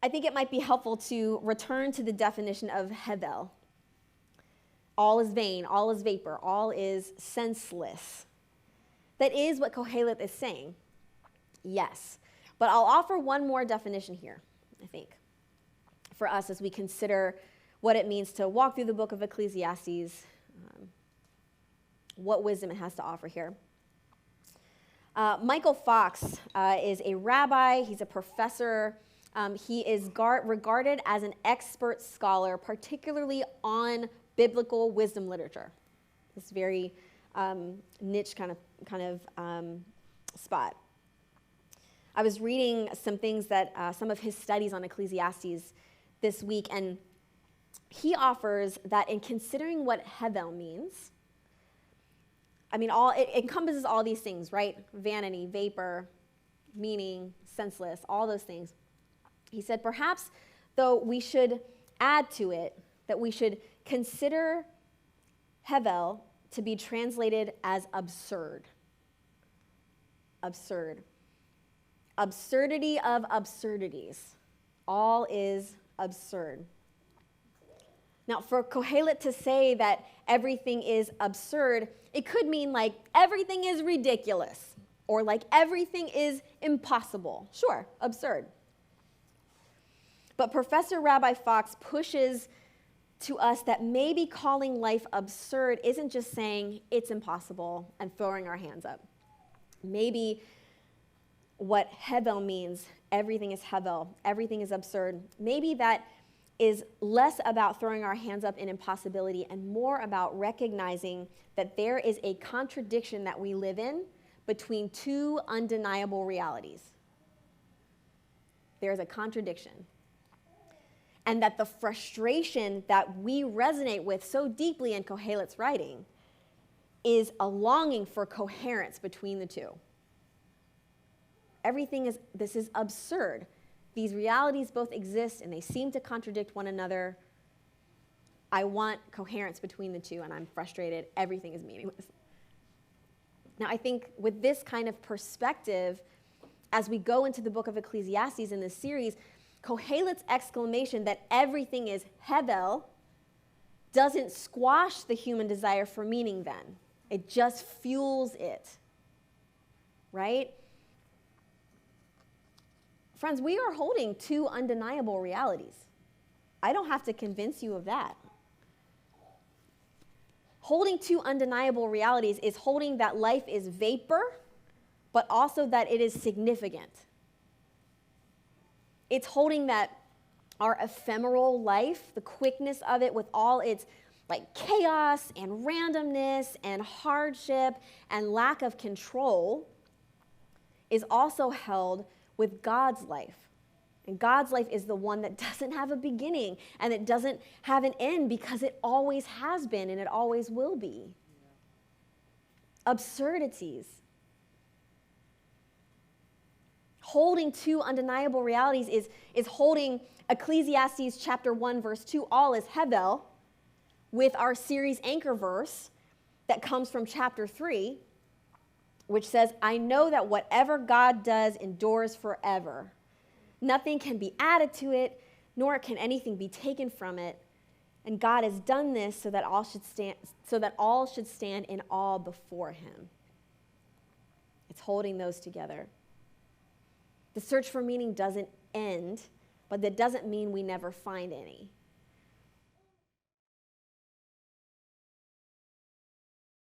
I think it might be helpful to return to the definition of hevel. All is vain, all is vapor, all is senseless. That is what Kohelet is saying. Yes. But I'll offer one more definition here, I think, for us as we consider what it means to walk through the book of Ecclesiastes, what wisdom it has to offer here. Michael Fox is a rabbi. He's a professor. He is regarded as an expert scholar, particularly on biblical wisdom literature. This very niche kind of spot. I was reading some things that some of his studies on Ecclesiastes this week, and he offers that in considering what hevel means, I mean, it encompasses all these things, right? Vanity, vapor, meaning, senseless, all those things. He said, perhaps, though, we should add to it that we should consider hevel to be translated as absurd. Absurd. Absurdity of absurdities. All is absurd. Now, for Kohelet to say that everything is absurd, it could mean like everything is ridiculous or like everything is impossible. Sure, absurd. But Professor Rabbi Fox pushes to us that maybe calling life absurd isn't just saying it's impossible and throwing our hands up. Maybe what hevel means, everything is hevel, everything is absurd, maybe that is less about throwing our hands up in impossibility and more about recognizing that there is a contradiction that we live in between two undeniable realities. There's a contradiction. And that the frustration that we resonate with so deeply in Kohelet's writing is a longing for coherence between the two. This is absurd. These realities both exist and they seem to contradict one another. I want coherence between the two and I'm frustrated. Everything is meaningless. Now, I think with this kind of perspective, as we go into the book of Ecclesiastes in this series, Kohelet's exclamation that everything is hevel doesn't squash the human desire for meaning then. It just fuels it, right? Friends, we are holding two undeniable realities. I don't have to convince you of that. Holding two undeniable realities is holding that life is vapor, but also that it is significant. It's holding that our ephemeral life, the quickness of it with all its like chaos and randomness and hardship and lack of control, is also held with God's life. And God's life is the one that doesn't have a beginning and it doesn't have an end because it always has been and it always will be. Absurdities. Holding two undeniable realities is holding Ecclesiastes chapter 1, verse 2, all is hevel, with our series anchor verse that comes from chapter 3, which says, I know that whatever God does endures forever. Nothing can be added to it, nor can anything be taken from it. And God has done this so that all should stand in awe before him. It's holding those together. The search for meaning doesn't end, but that doesn't mean we never find any.